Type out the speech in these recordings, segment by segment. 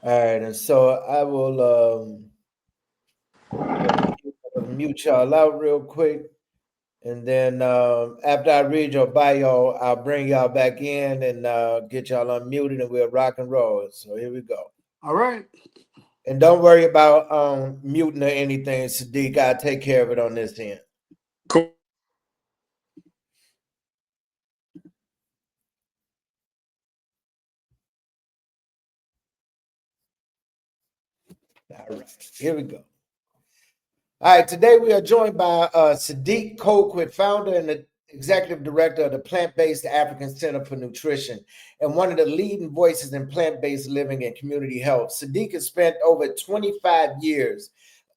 All right, and so I will mute y'all out real quick, and then after I read your bio, I'll bring y'all back in and get y'all unmuted, and we'll rock and roll. So here we go. All right. And don't worry about muting or anything, Sadeek. I'll take care of it on this end. Cool. All right, here we go. All right, today we are joined by Sadeek Colquit, founder and the executive director of the Plant Based African Center for Nutrition and one of the leading voices in plant based living and community health. Sadeek has spent over 25 years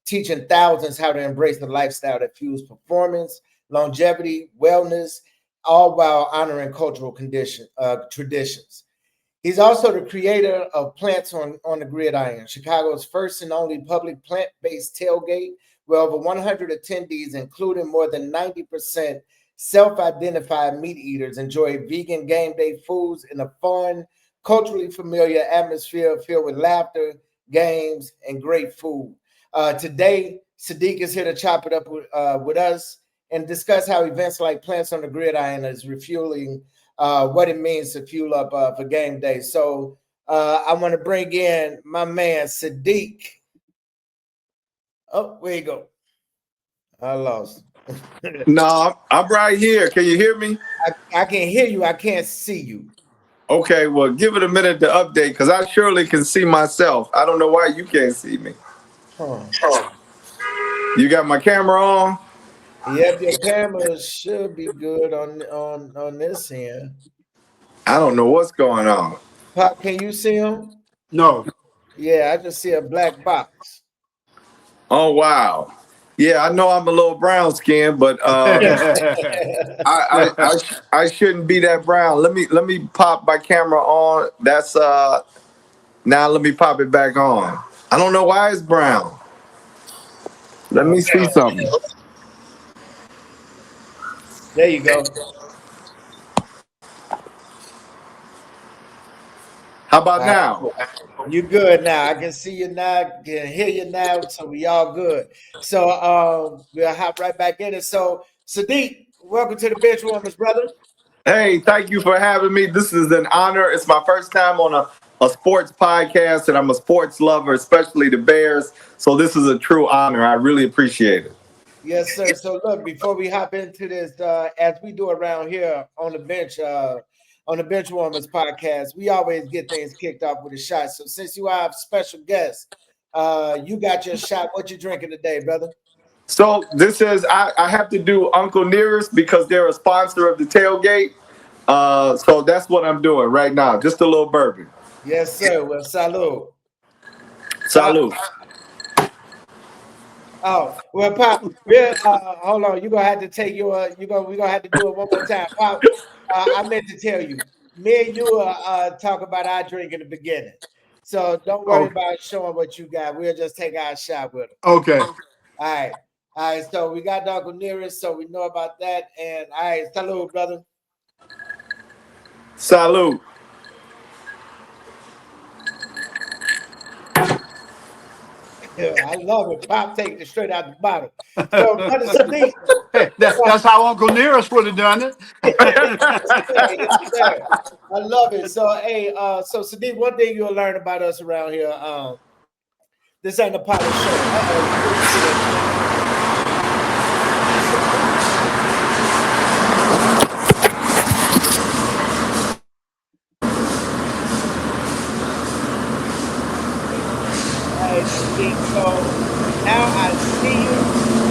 teaching thousands how to embrace the lifestyle that fuels performance, longevity, wellness, all while honoring cultural traditions. He's also the creator of Plants on the Gridiron, Chicago's first and only public plant-based tailgate, where over 100 attendees, including more than 90% self-identified meat eaters, enjoy vegan game day foods in a fun, culturally familiar atmosphere filled with laughter, games, and great food. Today, Sadeek is here to chop it up with us and discuss how events like Plants on the Gridiron is refueling what it means to fuel up for game day. So I want to bring in my man Sadeek. Oh, where you go? I lost. No, I'm right here. Can you hear me? I can hear you. I can't see you. Okay, well, give it a minute to update because I surely can see myself. I don't know why you can't see me. Huh. You got my camera on? Yep, your camera should be good on this here. I don't know what's going on. Pop, can you see him? No. Yeah, I just see a black box. Oh, wow. Yeah, I know I'm a little brown skinned, but I shouldn't be that brown. Let me pop my camera on. That's now let me pop it back on. I don't know why it's brown. Let me see something. There you go. How about now? You good now. I can see you now, can hear you now, so we all good. So we'll hop right back in it. So Sadeek, welcome to the bench warmers, brother. Hey, thank you for having me. This is an honor. It's my first time on a sports podcast, and I'm a sports lover, especially the Bears. So this is a true honor. I really appreciate it. Yes, sir. So look, before we hop into this, as we do around here on the bench warmers podcast, we always get things kicked off with a shot. So since you are a special guest, you got your shot. What you drinking today, brother? So this is I have to do Uncle Nearest because they're a sponsor of the tailgate. So that's what I'm doing right now. Just a little bourbon. Yes, sir. Well, salute. Pop. Salute. Oh, well, Pop. Hold on. You're gonna have to take your. We're gonna have to do it one more time, Pop. I meant to tell you. Me and you talk about our drink in the beginning, so don't worry about showing what you got. We'll just take our shot with it. Okay. All right. All right. So we got Uncle Nearest, so we know about that. And all right, salute, brother. Salute. I love it. Pop taking it straight out the bottle. So, brother Sadiq. Hey, that's how Uncle Nearest would have done it. I love it. So, hey, so Sadiq, one thing you'll learn about us around here, this ain't a polished show. Sadiq, so now I see you,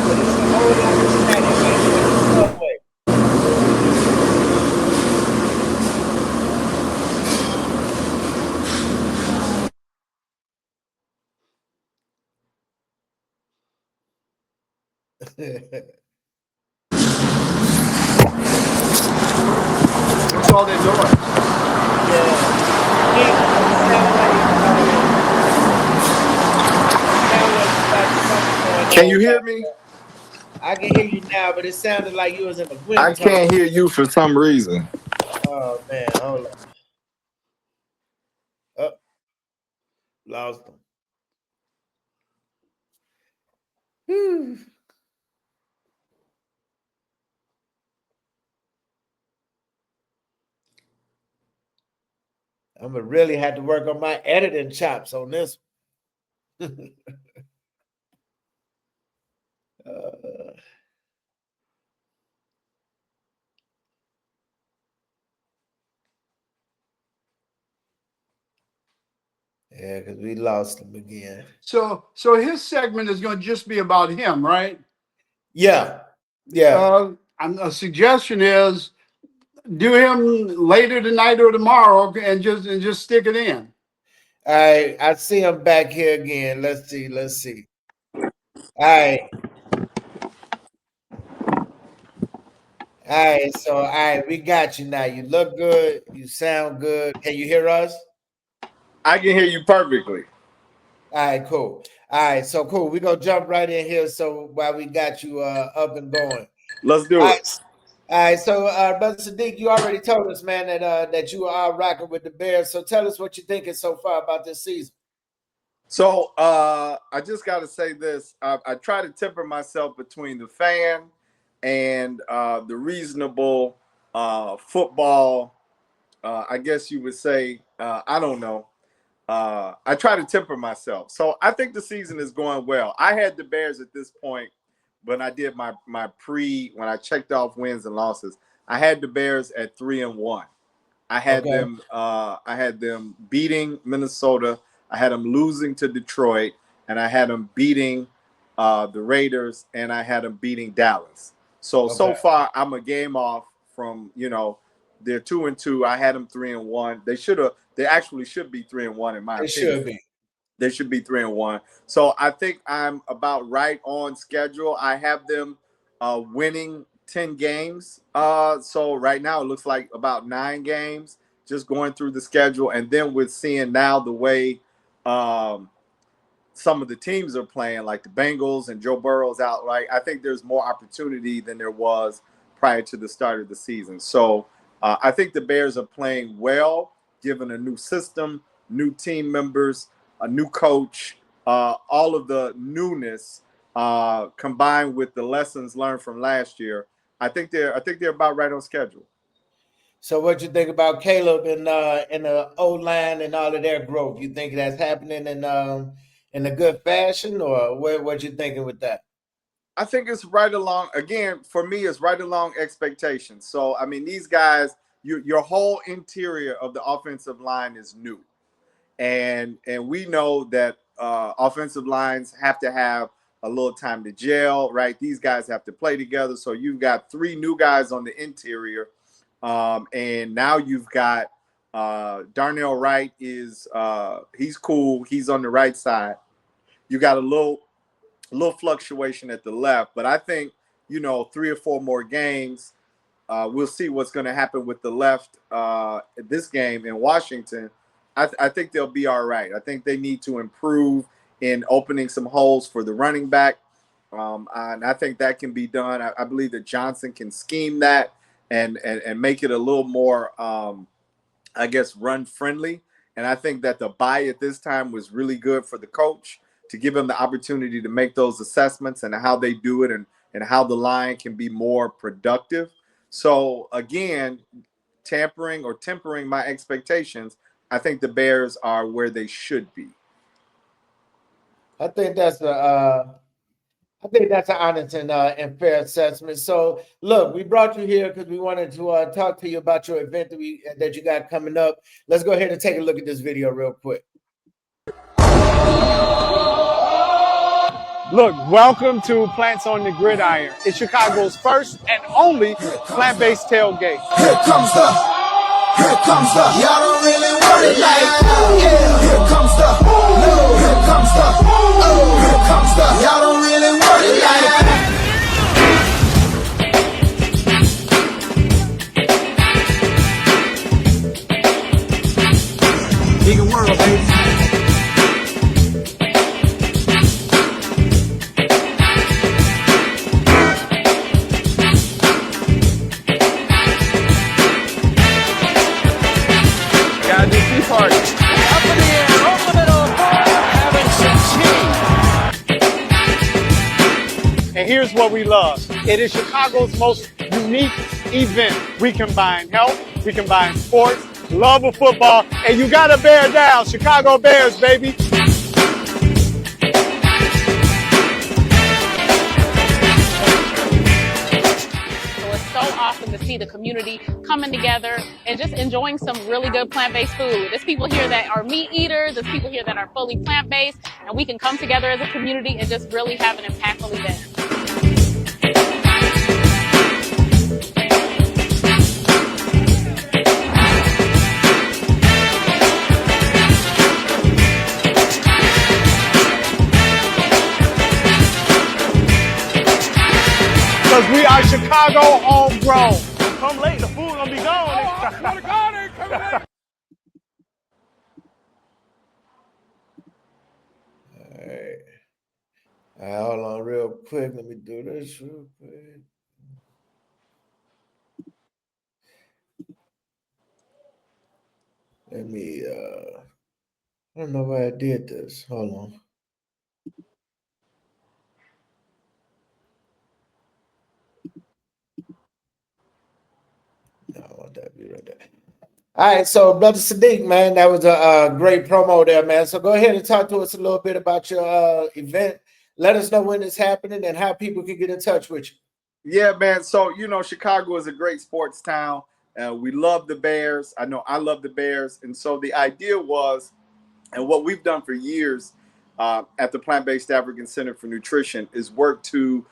but it's a whole lot of static right there in the subway. That's all they're doing. Can you hear me? I can hear you now, but it sounded like you was in the wind. I can't hear you for some reason. Oh man, hold on. Lost them. Whew. I'm gonna really have to work on my editing chops on this. Yeah, because we lost him again. So his segment is going to just be about him, right? Yeah. A suggestion is do him later tonight or tomorrow, and just stick it in. All right, I see him back here again. Let's see. All right. All right, we got you now. You look good. You sound good. Can you hear us? I can hear you perfectly. All right, cool. All right, so cool. We're gonna jump right in here. So while we got you up and going. Let's do it. All right, so Brother Sadeek, you already told us, man, that you are rocking with the Bears. So tell us what you're thinking so far about this season. So I just got to say this. I try to temper myself between the fan and the reasonable football. I guess you would say, I don't know. I try to temper myself. So I think the season is going well. I had the Bears at this point when I did when I checked off wins and losses. I had the Bears at 3-1. I had them beating Minnesota. I had them losing to Detroit, and I had them beating the Raiders, and I had them beating Dallas. So far, I'm a game off from, they're 2-2. I had them 3-1. They actually should be 3-1 in my opinion. They should be 3-1. So I think I'm about right on schedule. I have them winning 10 games. So right now it looks like about 9 games, just going through the schedule. And then we're seeing now the way some of the teams are playing, like the Bengals and Joe Burrow's out, right? I think there's more opportunity than there was prior to the start of the season. So I think the Bears are playing well, given a new system, new team members, a new coach, all of the newness combined with the lessons learned from last year. I think they're about right on schedule. So what you think about Caleb and the O-line and all of their growth? You think that's happening in a good fashion, or what you thinking with that? I think it's right along. Again, for me, it's right along expectations. So I mean, these guys, your whole interior of the offensive line is new, and we know that offensive lines have to have a little time to gel, right? These guys have to play together. So you've got 3 new guys on the interior. And now you've got Darnell Wright is he's cool. He's on the right side. You got a little fluctuation at the left, but I think 3 or 4 more games. We'll see what's going to happen with the left this game in Washington. I think they'll be all right. I think they need to improve in opening some holes for the running back, and I think that can be done. I believe that Johnson can scheme that and make it a little more, I guess, run friendly. And I think that the bye at this time was really good for the coach to give him the opportunity to make those assessments and how they do it and how the line can be more productive. So again, tempering my expectations, I think the Bears are where they should be. I think that's an honest and fair assessment. So, look, we brought you here because we wanted to talk to you about your event that you got coming up. Let's go ahead and take a look at this video real quick. Look, welcome to Plants on the Gridiron. It's Chicago's first and only plant-based tailgate. Here comes the, y'all don't really want it like, yeah. Here comes the, no. Here comes the, oh. Here comes the, y'all don't really want it like. Vegan world, baby. Gotta do tea party. Up in the air, open it up. And here's what we love. It is Chicago's most unique event. We combine health, we combine sports, love of football, and you gotta bear down. Chicago Bears, baby. So awesome to see the community coming together and just enjoying some really good plant-based food. There's people here that are meat eaters, there's people here that are fully plant-based, and we can come together as a community and just really have an impactful event. Because we are Chicago homegrown. Come late, the food gonna be gone. I swear to God, they coming in. All right. Hold on real quick. Let me do this real quick. Let me, I don't know why I did this. Hold on. No, I want that to be right there. All right, so Brother Sadeek, man, that was a great promo there, man. So go ahead and talk to us a little bit about your event. Let us know when it's happening and how people can get in touch with you. Yeah, man. So, Chicago is a great sports town. We love the Bears. I know I love the Bears. And so the idea was, and what we've done for years at the Plant-Based African Center for Nutrition is work to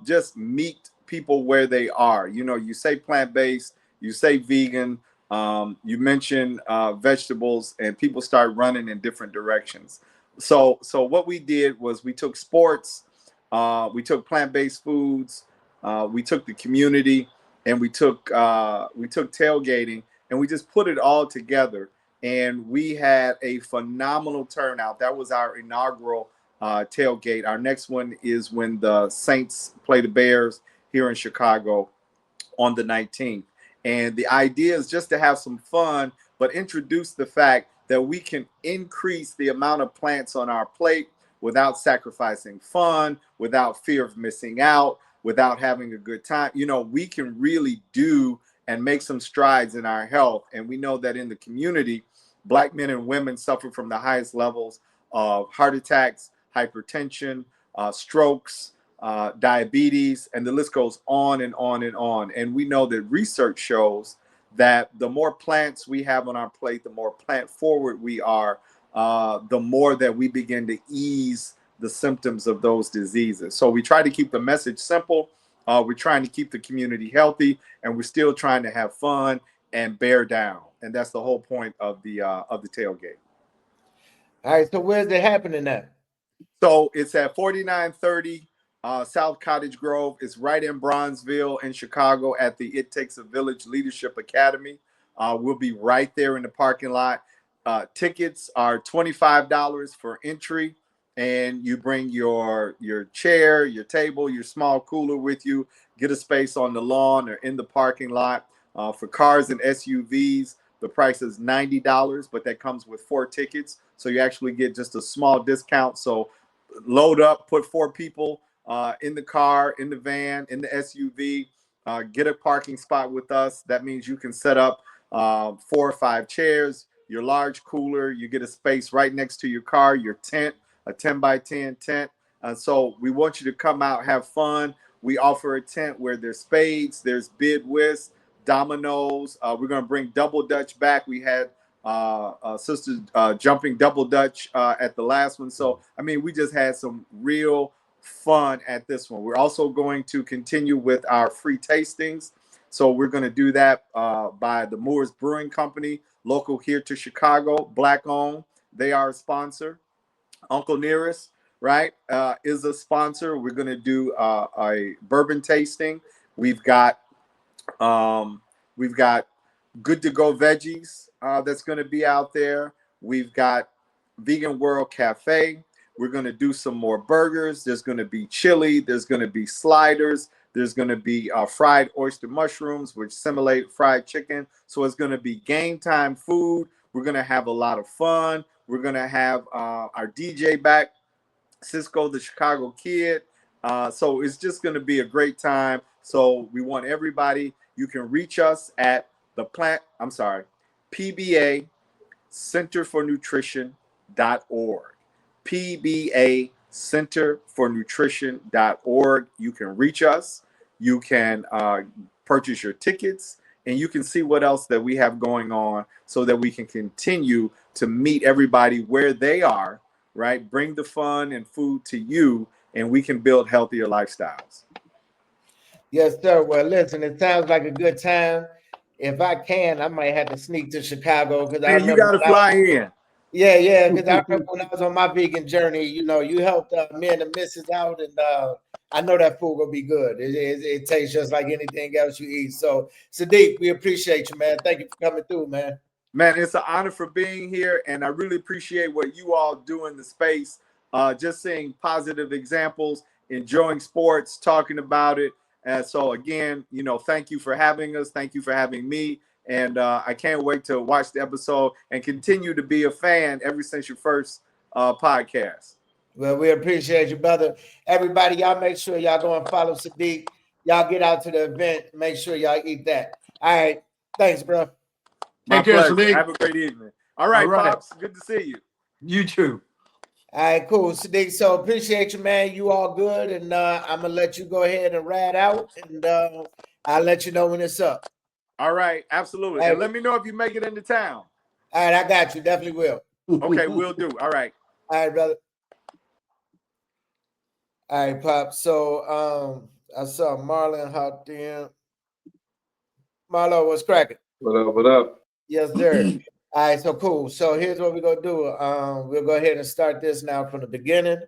just meet people where they are. You say plant-based, you say vegan, you mention vegetables, and people start running in different directions. So what we did was we took sports, we took plant-based foods, we took the community, and we took tailgating, and we just put it all together. And we had a phenomenal turnout. That was our inaugural tailgate. Our next one is when the Saints play the Bears here in Chicago on the 19th. And the idea is just to have some fun, but introduce the fact that we can increase the amount of plants on our plate without sacrificing fun, without fear of missing out, without having a good time. We can really do and make some strides in our health. And we know that in the community, Black men and women suffer from the highest levels of heart attacks, hypertension, strokes, diabetes, and the list goes on and on and on. And we know that research shows that the more plants we have on our plate, the more plant forward we are, the more that we begin to ease the symptoms of those diseases. So we try to keep the message simple. We're trying to keep the community healthy, and we're still trying to have fun and bear down. And that's the whole point of the tailgate. All right, so where's it happening at? So it's at 4930 South Cottage Grove. It's right in Bronzeville in Chicago at the It Takes a Village Leadership Academy. We'll be right there in the parking lot. Tickets are $25 for entry, and you bring your chair, your table, your small cooler with you. Get a space on the lawn or in the parking lot. For cars and SUVs, the price is $90, but that comes with 4 tickets. So you actually get just a small discount. So load up, put 4 people in the car, in the van, in the SUV, get a parking spot with us. That means you can set up 4 or 5 chairs, your large cooler, you get a space right next to your car, your tent, a 10 by 10 tent. So we want you to come out, have fun. We offer a tent where there's spades, there's bid whist, dominoes. We're going to bring Double Dutch back. We had sisters jumping Double Dutch at the last one. So, we just had some real fun at this one. We're also going to continue with our free tastings. So we're going to do that by the Moores Brewing Company, local here to Chicago, Black owned. They are a sponsor. Uncle Nearest, right, is a sponsor. We're going to do a bourbon tasting. We've got Good to Go Veggies that's going to be out there. We've got Vegan World Cafe. We're going to do some more burgers. There's going to be chili. There's going to be sliders. There's going to be fried oyster mushrooms, which simulate fried chicken. So it's going to be game time food. We're going to have a lot of fun. We're going to have our DJ back, Cisco the Chicago Kid. So it's just going to be a great time. So we want everybody. You can reach us at PBA Center for Nutrition.org. PBA Center for Nutrition.org. You can reach us. You can purchase your tickets, and you can see what else that we have going on so that we can continue to meet everybody where they are, right? Bring the fun and food to you, and we can build healthier lifestyles. Yes, sir. Well, listen, it sounds like a good time. If I can, I might have to sneak to Chicago because I Man, you remember. got to fly in. Yeah, because I remember when I was on my vegan journey, you helped me and the missus out, and I know that food will be good. It tastes just like anything else you eat. So, Sadeek, we appreciate you, man. Thank you for coming through, man. Man, it's an honor for being here, and I really appreciate what you all do in the space. Just seeing positive examples, enjoying sports, talking about it. And so, again, thank you for having us. Thank you for having me. And I can't wait to watch the episode and continue to be a fan ever since your first podcast. Well, we appreciate you, brother. Everybody, y'all make sure y'all go and follow Sadeek. Y'all get out to the event. Make sure y'all eat that. All right. Thanks, bro. My Take care, pleasure. Sadeek. Have a great evening. All right, Pops. Good to see you. You too. All right, cool, Sadeek. So appreciate you, man. You all good, and I'm gonna let you go ahead and ride out, and I'll let you know when it's up. All right, absolutely. Hey. And let me know if you make it into town. All right, I got you. Definitely will. Okay, will do. All right. All right, brother. All right, Pop. So I saw Marlon hopped in. Marlo, what's cracking? What up? What up? Yes, sir. All right, so cool. So here's what we're gonna do. We'll go ahead and start this now from the beginning,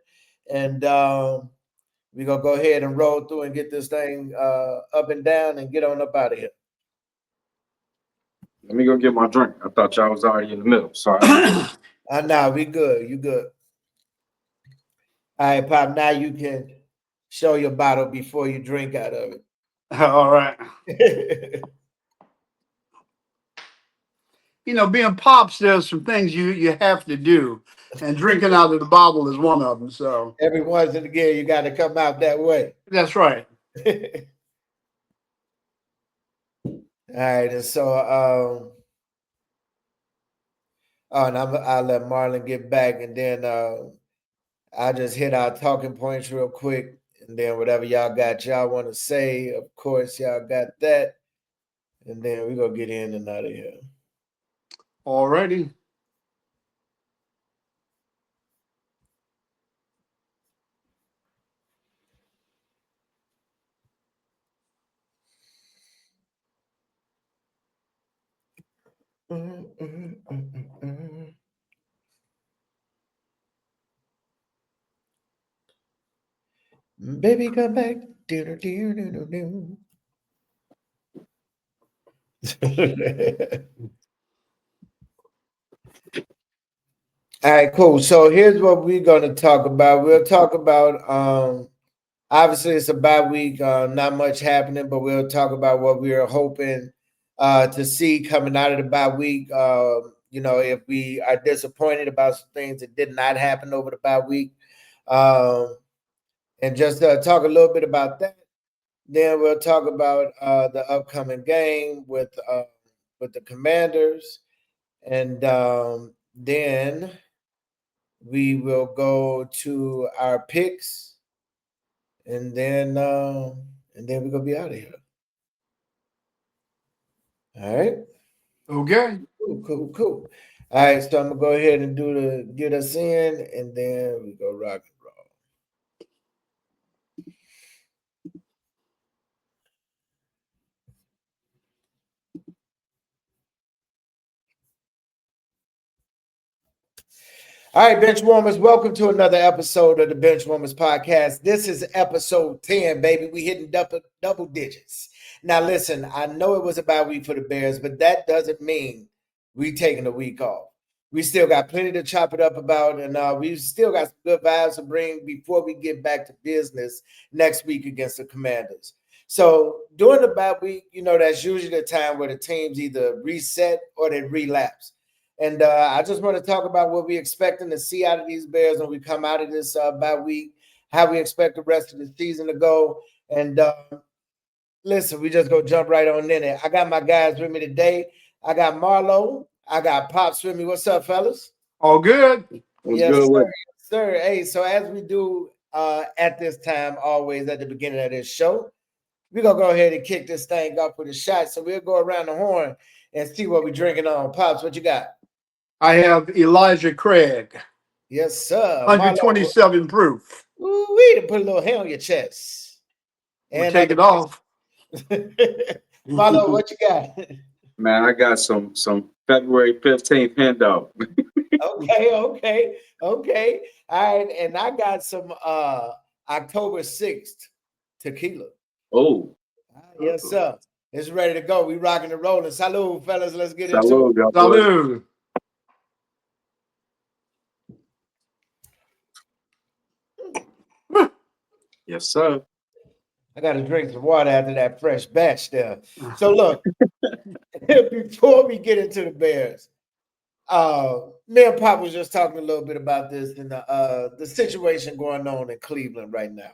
and we're gonna go ahead and roll through and get this thing up and down and get on up out of here. Let me go get my drink. I thought y'all was already in the middle. Sorry. Nah, we good. You good. All right, Pop. Now you can show your bottle before you drink out of it. All right. Being Pops, there's some things you have to do, and drinking out of the bottle is one of them. So every once and again, you got to come out that way. That's right. All right, and so and I'll let Marlon get back, and then I'll just hit our talking points real quick, and then whatever y'all want to say, of course, y'all got that, and then we're gonna get in and out of here. Alrighty. Baby, come back. All right, cool. So here's what we're going to talk about. We'll talk about obviously it's a bye week, not much happening, but we'll talk about what we are hoping to see coming out of the bye week. If we are disappointed about some things that did not happen over the bye week, and just talk a little bit about that. Then we'll talk about the upcoming game with the Commanders, and then we will go to our picks, and then we're gonna be out of here. All right. Okay. Cool. All right, so I'm gonna go ahead and get us in, and then we go rock and roll. All right, bench warmers, welcome to another episode of the Bench Warmers Podcast. This is episode 10, baby. We hitting double digits. Now, listen, I know it was a bye week for the Bears, but that doesn't mean we taking a week off. We still got plenty to chop it up about, and we still got some good vibes to bring before we get back to business next week against the Commanders. So during the bye week, that's usually the time where the teams either reset or they relapse. And I just want to talk about what we're expecting to see out of these Bears when we come out of this bye week. how we expect the rest of the season to go. And listen, we just go jump right on in it. I got my guys with me today. I got Marlo. I got Pops with me. What's up, fellas? All good. What's Yes, good sir. with Yes, sir. Hey, so as we do at this time, always at the beginning of this show, we're gonna go ahead and kick this thing off with a shot. So we'll go around the horn and see what we're drinking on. Pops, what you got? I have Elijah Craig, Yes, sir. Marlo, 127 proof. ooh, to put a little hair on your chest. We'll And take it off. Marlo, what you got? Man, I got some February 15th hand dog. Okay. All right, and I got some October 6th tequila. Oh, Yes, sir. It's ready to go. We rocking and rolling. Salud, fellas. Let's get into salud, it. y'all boys. Salud. Yes, sir. I got to drink some water after that fresh batch there. So look, before we get into the Bears, me and Pop was just talking a little bit about this and the situation going on in Cleveland right now.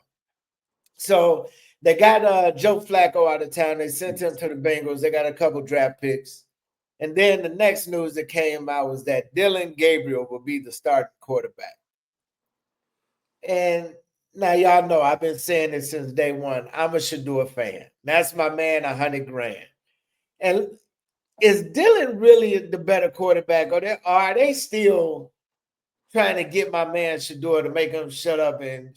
So they got Joe Flacco out of town. They sent him to the Bengals. They got a couple draft picks. And then the next news that came out was that Dillon Gabriel will be the starting quarterback. And now y'all know I've been saying this since day one. I'm a Shador fan. That's my man, $100,000. And is Dillon really the better quarterback, or are they still trying to get my man Shador to make him shut up and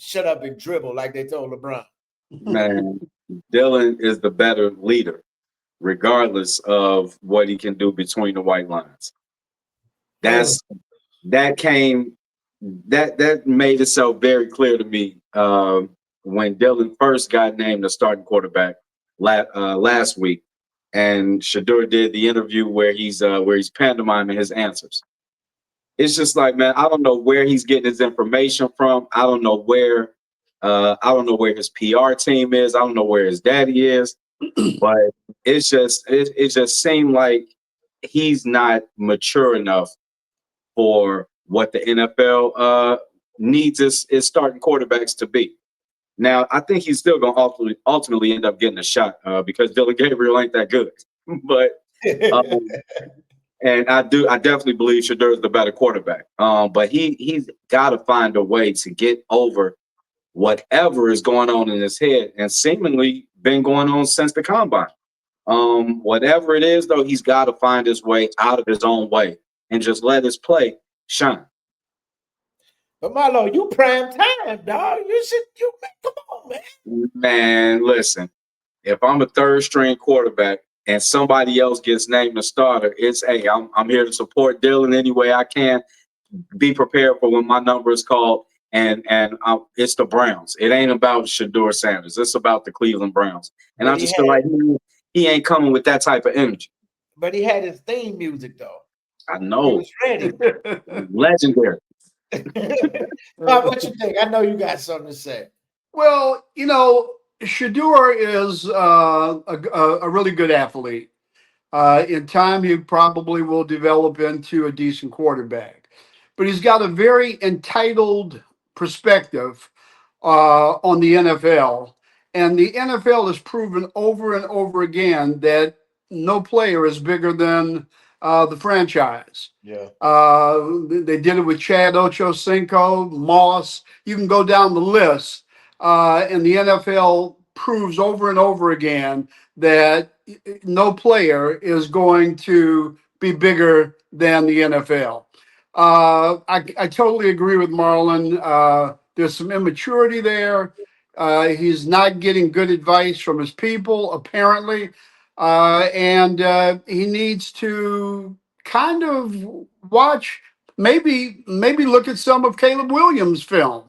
dribble like they told LeBron? Man, Dillon is the better leader, regardless of what he can do between the white lines. That made itself very clear to me when Dillon first got named the starting quarterback last week, and Shador did the interview where he's pantomiming his answers. It's just like, man, I don't know where he's getting his information from. I don't know where his PR team is. I don't know where his daddy is. But it just seemed like he's not mature enough for what the NFL needs is starting quarterbacks to be. Now, I think he's still going to ultimately end up getting a shot because Dillon Gabriel ain't that good. But and I definitely believe Shador is the better quarterback. But he's got to find a way to get over whatever is going on in his head, and seemingly been going on since the combine. Whatever it is, though, he's got to find his way out of his own way and just let his play shine. But Marlo, you prime time, dog. Come on, man. Man, listen, if I'm a third string quarterback and somebody else gets named a starter, it's I'm here to support Dillon any way I can. Be prepared for when my number is called, and it's the Browns. It ain't about Shador Sanders. It's about the Cleveland Browns. And But I just feel like he ain't coming with that type of energy. But he had his theme music though. I He know. was ready. Legendary. Bob, what you think? I know you got something to say. Well, Shador is a really good athlete. In time, he probably will develop into a decent quarterback. But he's got a very entitled perspective on the NFL. And the NFL has proven over and over again that no player is bigger than the franchise. Yeah. They did it with Chad Ochocinco, Moss. You can go down the list. And the NFL proves over and over again that no player is going to be bigger than the NFL. I totally agree with Marlon. There's some immaturity there. He's not getting good advice from his people, apparently. And he needs to kind of watch, maybe look at some of Caleb Williams' film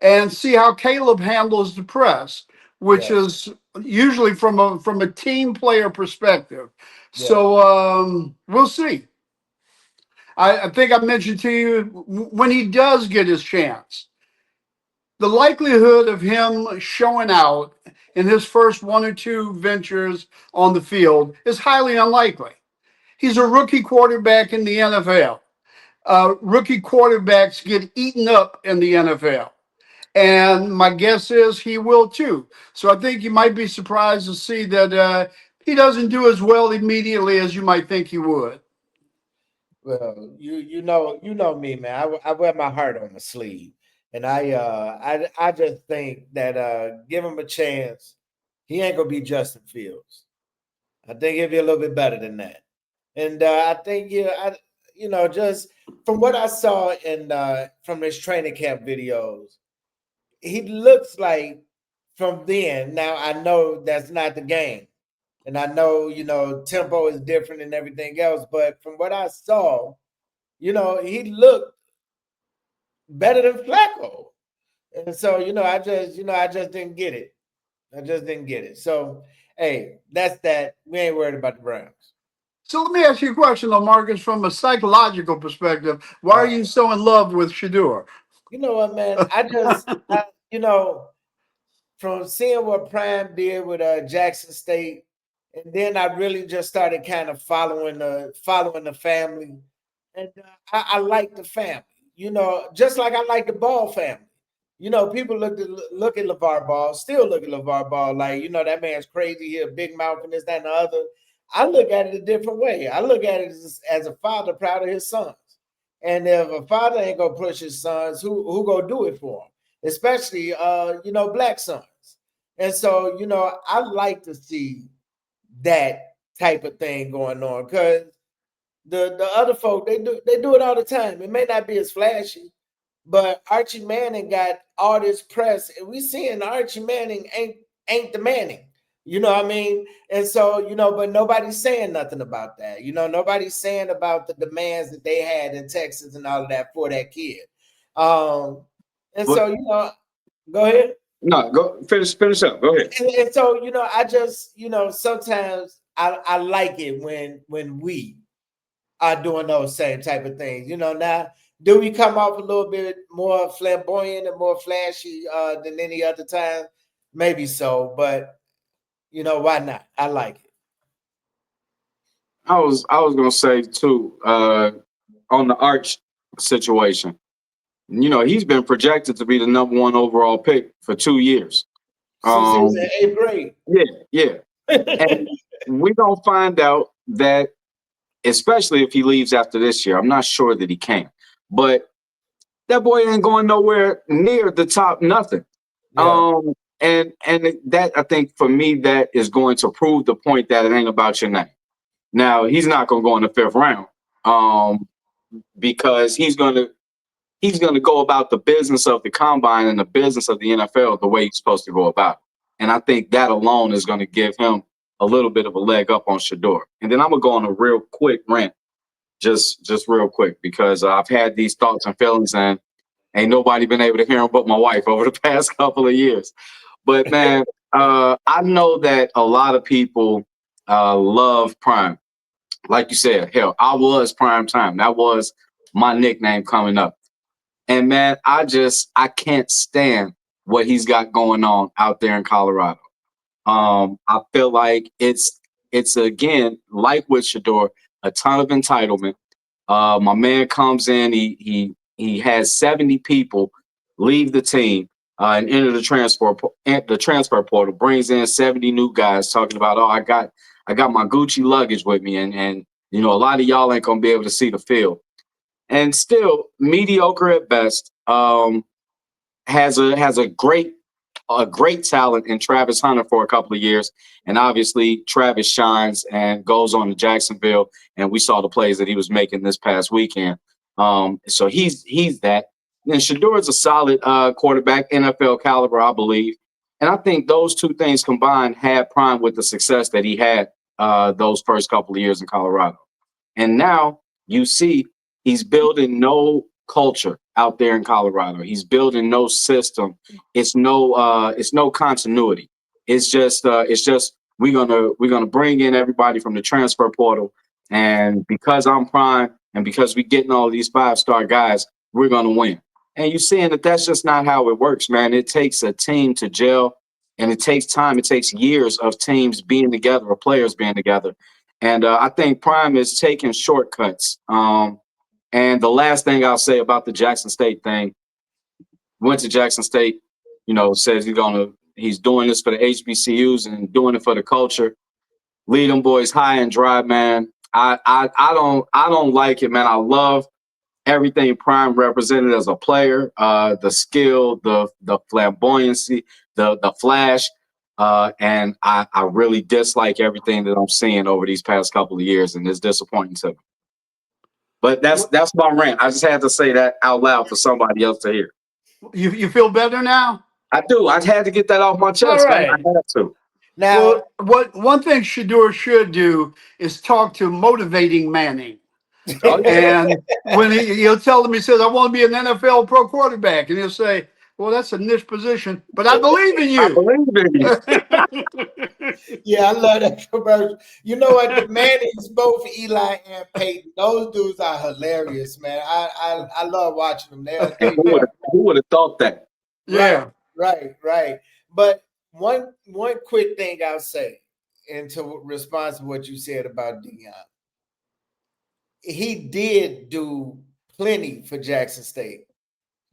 and see how Caleb handles the press, which is usually from a team player perspective. Yeah. So we'll see. I think I mentioned to you when he does get his chance, the likelihood of him showing out in his first one or two ventures on the field is highly unlikely. He's a rookie quarterback in the NFL. Rookie quarterbacks get eaten up in the NFL. And my guess is he will too. So I think you might be surprised to see that he doesn't do as well immediately as you might think he would. Well, you know me, man. I wear my heart on my sleeve, and I just think that give him a chance. He ain't gonna be Justin Fields. I think he'll be a little bit better than that. And I think just from what I saw in from his training camp videos, he looks like from then. Now I know that's not the game, and I know tempo is different and everything else. But from what I saw, he looked better than Flacco. And so, I just didn't get it. I just didn't get it. So, hey, that's that. We ain't worried about the Browns. So let me ask you a question, though, Marcus, from a psychological perspective. Why are Uh, you so in love with Shador? you know what, man? From seeing what Prime did with Jackson State, and then I really just started kind of following the family, and I like the family. Just like I like the Ball family. People look at LeVar Ball, still look at LeVar Ball like that man's crazy. He a big mouth and this, that, and the other. I look at it a different way. I look at it as a father proud of his sons. And if a father ain't gonna push his sons, who gonna do it for him? Especially black sons. And so, I like to see that type of thing going on because the other folk they do it all the time. It may not be as flashy, but Archie Manning got all this press, and we seeing Archie Manning ain't the Manning. You know what I mean? And so, but nobody's saying nothing about that. Nobody's saying about the demands that they had in Texas and all of that for that kid. And But so, go ahead. no, go finish up. Go ahead. And so, I just, sometimes I like it when we are doing those same type of things. Now, do we come off a little bit more flamboyant and more flashy than any other time? Maybe so, but why not? I like it. I was gonna say too, on the Arch situation. He's been projected to be the number one overall pick for 2 years. Since he was Um, in eighth grade. yeah, yeah. And we're gonna find out that, especially if he leaves after this year. I'm not sure that he can, but that boy ain't going nowhere near the top nothing. Yeah. And that, I think, for me, that is going to prove the point that it ain't about your name. Now he's not gonna go in the fifth round, because he's gonna go about the business of the combine and the business of the NFL the way he's supposed to go about it. And I think that alone is going to give him a little bit of a leg up on Shador. And then I'm gonna go on a real quick rant, just real quick, because I've had these thoughts and feelings, and ain't nobody been able to hear them but my wife over the past couple of years. But man, I know that a lot of people love Prime. Like you said, hell, I was Prime Time. That was my nickname coming up. And man, I can't stand what he's got going on out there in Colorado. I feel like it's again, like with Shador, a ton of entitlement. My man comes in, he has 70 people leave the team and enter the transfer portal, brings in 70 new guys talking about, oh, I got my Gucci luggage with me, and a lot of y'all ain't gonna be able to see the field. And still mediocre at best. Has a great talent in Travis Hunter for a couple of years, and obviously Travis shines and goes on to Jacksonville, and we saw the plays that he was making this past weekend. So he's that. And Shador is a solid quarterback, NFL caliber, I believe, and I think those two things combined had Prime with the success that he had those first couple of years in Colorado. And now you see he's building no culture out there in Colorado. He's building no system. It's no continuity. It's just we're gonna bring in everybody from the transfer portal, and because I'm Prime and because we're getting all these 5-star guys, we're gonna win. And you're seeing that that's just not how it works, man. It takes a team to gel, and it takes time. It takes years of teams being together or players being together. And I think Prime is taking shortcuts. And the last thing I'll say about the Jackson State thing, went to Jackson State. You know, says he's doing this for the HBCUs and doing it for the culture. Lead them boys high and dry, man. I don't like it, man. I love everything Prime represented as a player, the skill, the flamboyancy, the flash, and I really dislike everything that I'm seeing over these past couple of years, and it's disappointing to me. But that's my rant. I just had to say that out loud for somebody else to hear. You feel better now? I do. I had to get that off my chest, All man. I right. had to. Now, Well, one thing Shador should do is talk to motivating Manning. Oh, yeah. And when he'll tell him, he says, I want to be an NFL pro quarterback. And he'll say, well, that's a niche position, but I believe in I you. believe in you. yeah, I love that commercial. You know what? The Mannings, both Eli and Peyton, those dudes are hilarious, man. I love watching them. And who would have thought that? Yeah. Right. But one quick thing I'll say, and to respond to what you said about Deion, he did do plenty for Jackson State.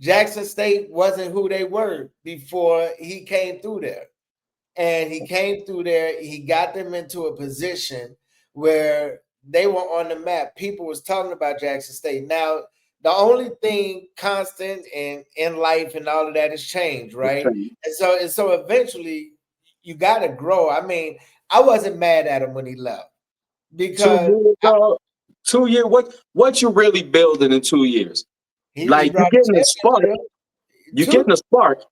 Jackson State wasn't who they were before he came through there. And he came through there, he got them into a position where they were on the map. People was talking about Jackson State. Now, the only thing constant in life and all of that is change, right? And so eventually you got to grow. I mean, I wasn't mad at him when he left because 2 years. What you really building in 2 years? Like you're getting a spark. You're getting a spark.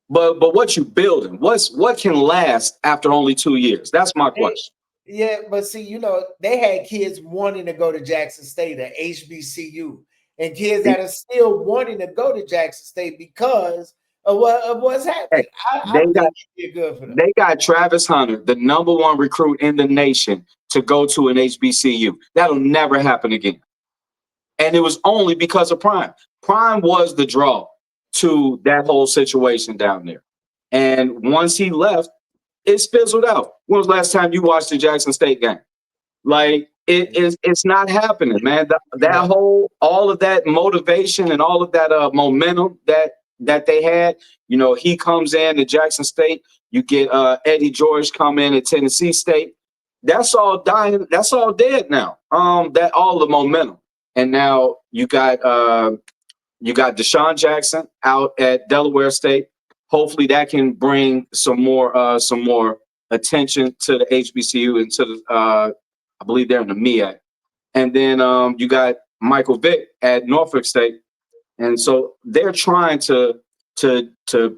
But what you building? What can last after only 2 years? That's my question. Yeah, but see, you know, they had kids wanting to go to Jackson State, at HBCU, and kids that are still wanting to go to Jackson State because of what's happening. I think it'd be good for them. They got Travis Hunter, the #1 recruit in the nation, to go to an HBCU. That'll never happen again. And it was only because of Prime. Prime was the draw to that whole situation down there. And once he left, it fizzled out. When was the last time you watched the Jackson State game? Like it's not happening, man. All of that motivation and all of that momentum that they had, you know, he comes in to Jackson State. You get Eddie George come in at Tennessee State. That's all dying. That's all dead now. That all the momentum. And now you got Deshaun Jackson out at Delaware State. Hopefully that can bring some more attention to the HBCU and to the I believe they're in the MEAC. And then you got Michael Vick at Norfolk State. And so they're trying to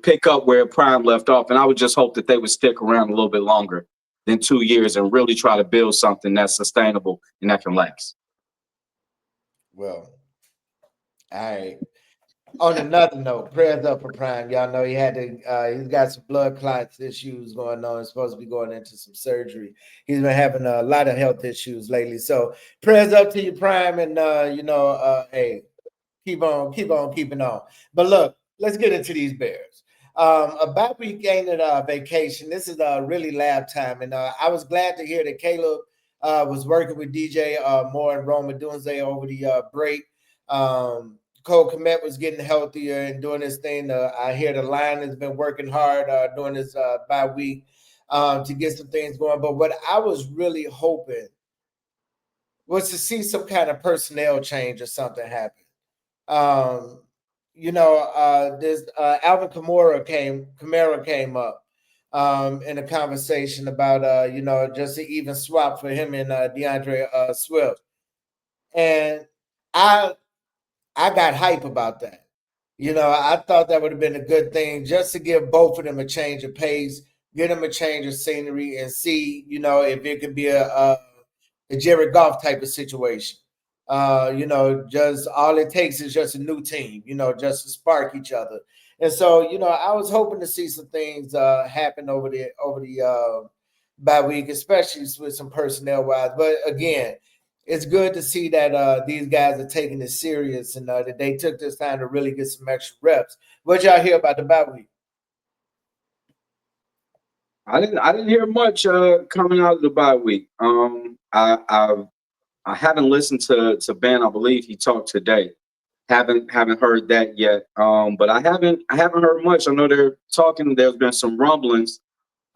pick up where Prime left off. And I would just hope that they would stick around a little bit longer than 2 years and really try to build something that's sustainable and that can last. Well, all right. On another note, prayers up for Prime. Y'all know he's got some blood clots issues going on. He's supposed to be going into some surgery. He's been having a lot of health issues lately. So prayers up to you, Prime, and hey, keep on keeping on. But look, let's get into these Bears. A bye week ain't a vacation. This is really lab time, and I was glad to hear that Caleb was working with DJ Moore and Rome Odunze over the break. Cole Kmet was getting healthier and doing this thing. I hear the line has been working hard during this bye week to get some things going. But what I was really hoping was to see some kind of personnel change or something happen. This Alvin Kamara came up in a conversation about just an even swap for him and DeAndre Swift, and I got hype about that. You know, I thought that would have been a good thing just to give both of them a change of pace, get them a change of scenery, and see, if it could be a Jared Goff type of situation. Just all it takes is just a new team, just to spark each other. And so, I was hoping to see some things happen over the bye week, especially with some personnel wise. But again, it's good to see that these guys are taking this serious and that they took this time to really get some extra reps. What y'all hear about the bye week? I didn't hear much coming out of the bye week. I haven't listened to Ben. I believe he talked today, haven't heard that yet. But I haven't heard much. I know they're talking. There's been some rumblings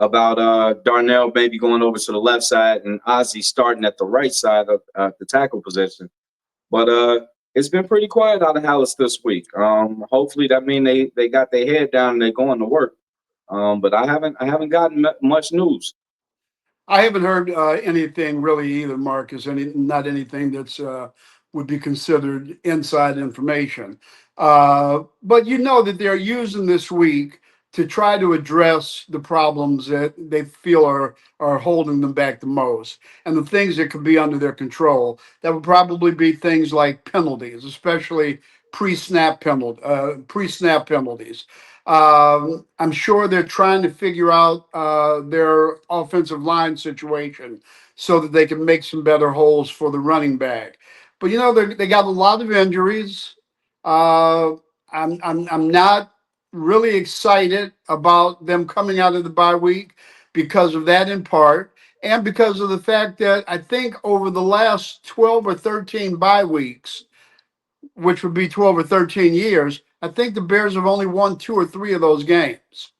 about Darnell maybe going over to the left side and Ozzie starting at the right side of the tackle position. But it's been pretty quiet out of Dallas this week. Hopefully that means they got their head down and they're going to work. But I haven't gotten much news. I haven't heard anything really either, Marcus. Not anything that's would be considered inside information. But you know that they're using this week to try to address the problems that they feel are holding them back the most, and the things that could be under their control. That would probably be things like penalties, especially pre-snap penalties. I'm sure they're trying to figure out their offensive line situation so that they can make some better holes for the running back. But you know they got a lot of injuries. Uh, I'm not really excited about them coming out of the bye week because of that in part, and because of the fact that I think over the last 12 or 13 bye weeks, which would be 12 or 13 years, I think the Bears have only won 2 or 3 of those games.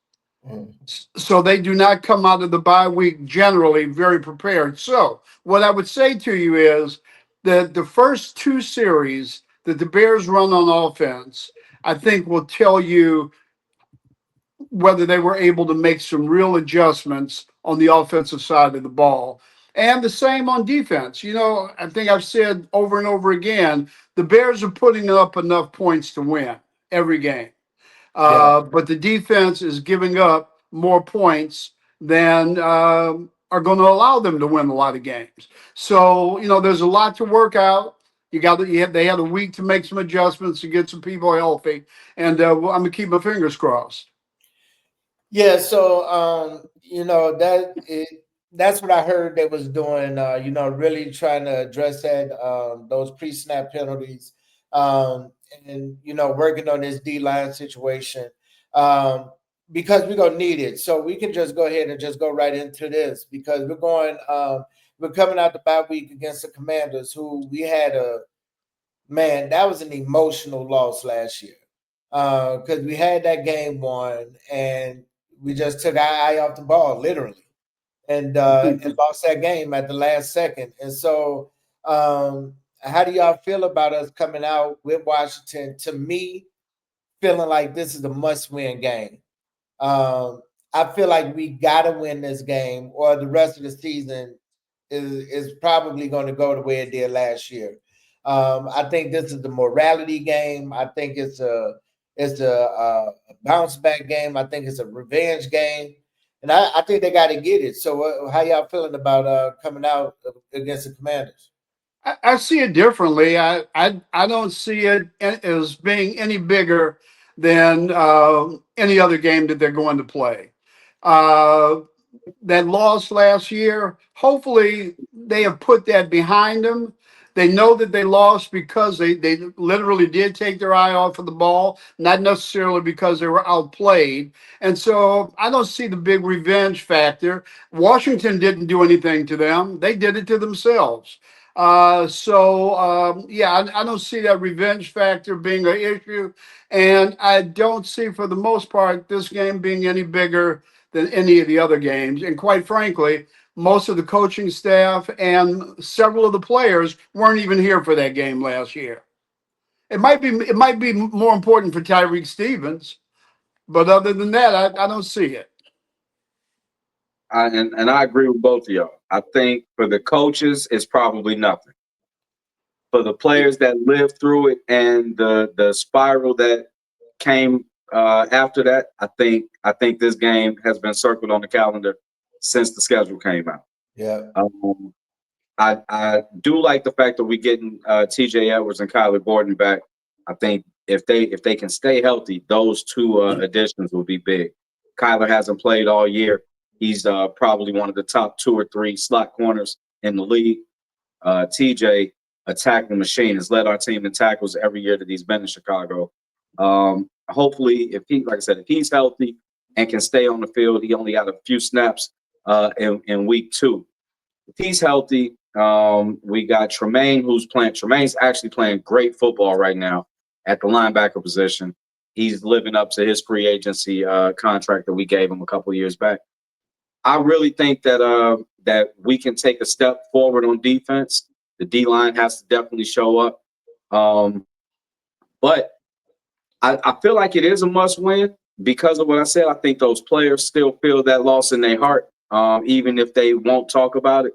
Mm. So they do not come out of the bye week generally very prepared. So what I would say to you is that the first 2 series that the Bears run on offense, I think will tell you whether they were able to make some real adjustments on the offensive side of the ball. And the same on defense. You know, I think I've said over and over again, the Bears are putting up enough points to win every game. Yeah. But the defense is giving up more points than are going to allow them to win a lot of games. So, you know, there's a lot to work out. They had a week to make some adjustments to get some people healthy. And I'm going to keep my fingers crossed. Yeah, so that's what I heard they was doing. Really trying to address that those pre-snap penalties, and working on this D line situation, um, because we're gonna need it. So we can just go ahead and just go right into this because we're coming out the bye week against the Commanders, who we had that was an emotional loss last year because we had that game won and we just took our eye off the ball literally and lost that game at the last second. And so, how do y'all feel about us coming out with Washington? To me, feeling like this is a must-win game. Um, I feel like we gotta win this game, or the rest of the season is probably going to go the way it did last year. I think this is the morality game. I think it's a bounce back game. I think it's a revenge game, and I think they got to get it. So, how y'all feeling about coming out against the Commanders? I see it differently. I don't see it as being any bigger than any other game that they're going to play. Uh, that loss last year, hopefully they have put that behind them. They know that they lost because they literally did take their eye off of the ball, not necessarily because they were outplayed. And so I don't see the big revenge factor. Washington didn't do anything to them, they did it to themselves. Yeah, I don't see that revenge factor being an issue. And I don't see, for the most part, this game being any bigger than any of the other games. And quite frankly, most of the coaching staff and several of the players weren't even here for that game last year. It might be more important for Tyreek Stevens, but other than that, I don't see it. And I agree with both of y'all. I think for the coaches, it's probably nothing. For the players that lived through it and the spiral that came after that, I think this game has been circled on the calendar since the schedule came out. Yeah. I do like the fact that we're getting T.J. Edwards and Kyler Gordon back. I think if they can stay healthy, those 2 additions will be big. Kyler hasn't played all year. He's probably one of the top 2 or 3 slot corners in the league. TJ, a tackling machine, has led our team in tackles every year that he's been in Chicago. Hopefully, if he's healthy and can stay on the field, he only had a few snaps in week 2. If he's healthy, we got Tremaine, who's playing. Tremaine's actually playing great football right now. at the linebacker position. He's living up to his free agency contract that we gave him a couple of years back. I really think that we can take a step forward on defense. The D line has to definitely show up, but I feel like it is a must win because of what I said. I think those players still feel that loss in their heart, even if they won't talk about it.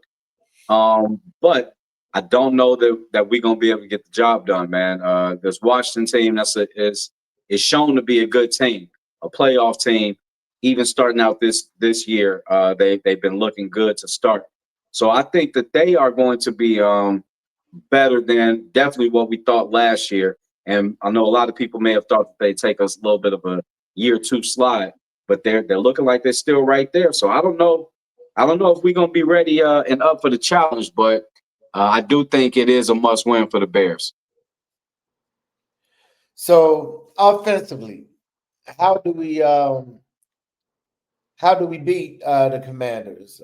But I don't know that we're gonna be able to get the job done, man. This Washington team is shown to be a good team, a playoff team. Even starting out this year, they've been looking good to start. So I think that they are going to be better than definitely what we thought last year. And I know a lot of people may have thought that they'd take us a little bit of a year two slide, but they're looking like they're still right there. So I don't know. I don't know if we're gonna be ready and up for the challenge, but I do think it is a must win for the Bears. So offensively, how do we beat the Commanders?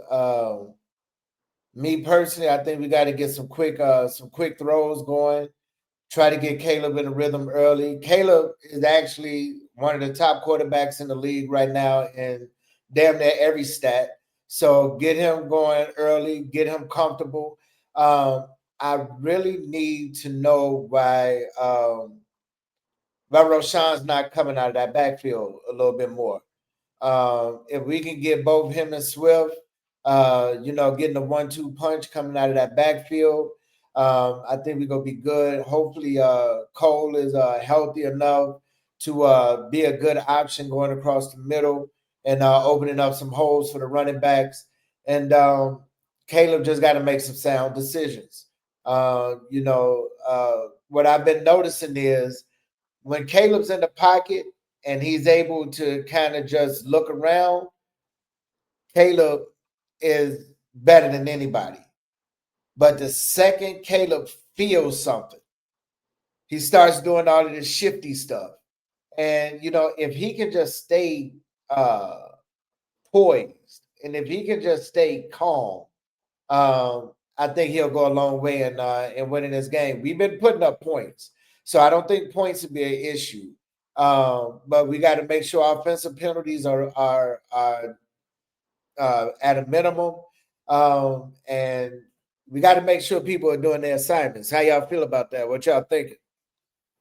Me personally, I think we got to get some quick throws going. Try to get Caleb in a rhythm early. Caleb is actually one of the top quarterbacks in the league right now in damn near every stat. So get him going early, get him comfortable. I really need to know why Roschon's not coming out of that backfield a little bit more. If we can get both him and Swift, getting a 1-2 punch coming out of that backfield, I think we're gonna be good. Hopefully, Cole is healthy enough to be a good option going across the middle and opening up some holes for the running backs. And Caleb just got to make some sound decisions. What I've been noticing is when Caleb's in the pocket and he's able to kind of just look around, Caleb is better than anybody. But the second Caleb feels something, he starts doing all of this shifty stuff. And, if he can just stay poised and if he can just stay calm, I think he'll go a long way in winning this game. We've been putting up points, so I don't think points would be an issue. But we got to make sure offensive penalties are at a minimum, and we got to make sure people are doing their assignments. How y'all feel about that? What y'all thinking?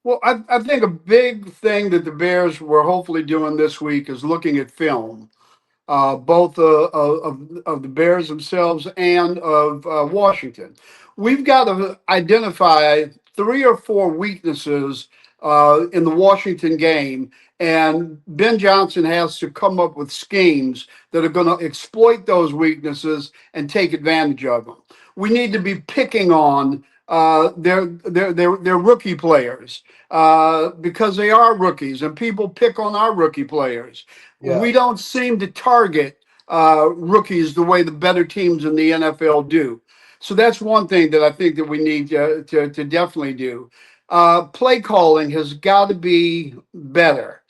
Well, I think a big thing that the Bears were hopefully doing this week is looking at film, both of the Bears themselves and of Washington. We've got to identify 3 or 4 weaknesses in the Washington game, and Ben Johnson has to come up with schemes that are going to exploit those weaknesses and take advantage of them. We need to be picking on their rookie players because they are rookies, and people pick on our rookie players. Yeah. We don't seem to target rookies the way the better teams in the NFL do. So that's one thing that I think that we need to definitely do. Play calling has got to be better.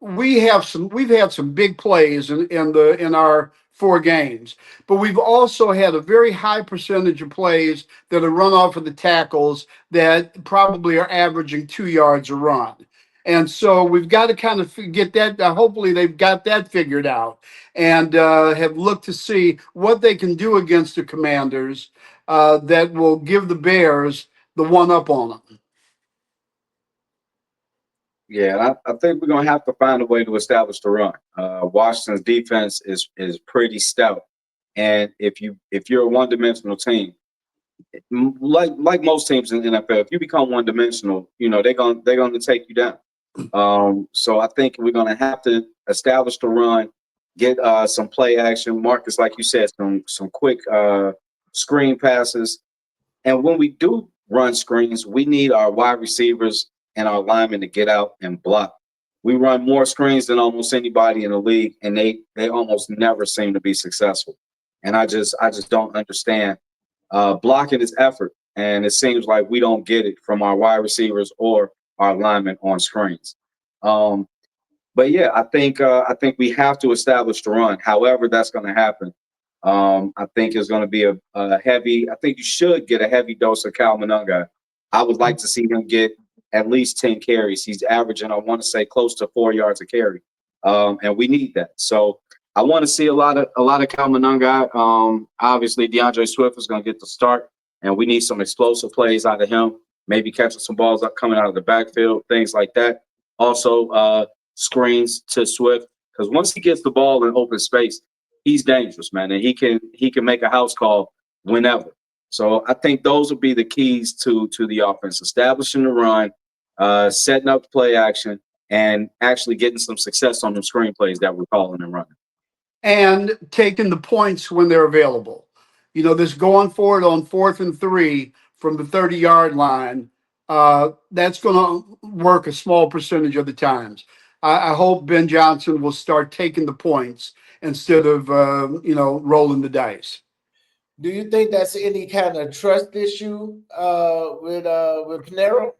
We've had some big plays in our 4 games, but we've also had a very high percentage of plays that are run off of the tackles that probably are averaging 2 yards a run. And so we've got to kind of get that. Hopefully they've got that figured out and have looked to see what they can do against the Commanders that will give the Bears the one up on them. Yeah, I think we're gonna have to find a way to establish the run. Washington's defense is pretty stout, and if you're a one-dimensional team, like most teams in the NFL, if you become one-dimensional, they're gonna take you down. So I think we're gonna have to establish the run, get some play action. Marcus, like you said, some quick screen passes, and when we do run screens, we need our wide receivers and our linemen to get out and block. We run more screens than almost anybody in the league, and they almost never seem to be successful. And I just don't understand. Blocking is effort, and it seems like we don't get it from our wide receivers or our linemen on screens. But yeah, I think we have to establish the run. However, that's going to happen. I think it's going to be a heavy. I think you should get a heavy dose of Cal Monunga. I would like to see him get at least 10 carries. He's averaging, I want to say, close to 4 yards a carry. And we need that. So I want to see a lot of Kalmanunga. Obviously, DeAndre Swift is going to get the start, and we need some explosive plays out of him. Maybe catching some balls up coming out of the backfield, things like that. Also, screens to Swift, because once he gets the ball in open space, he's dangerous, man, and he can make a house call whenever. So I think those would be the keys to the offense: establishing the run, setting up play action, and actually getting some success on them screenplays that we're calling and running. And taking the points when they're available. You know, this going for it on 4th and 3 from the 30-yard line, that's going to work a small percentage of the times. I hope Ben Johnson will start taking the points instead of, rolling the dice. Do you think that's any kind of trust issue with Panero?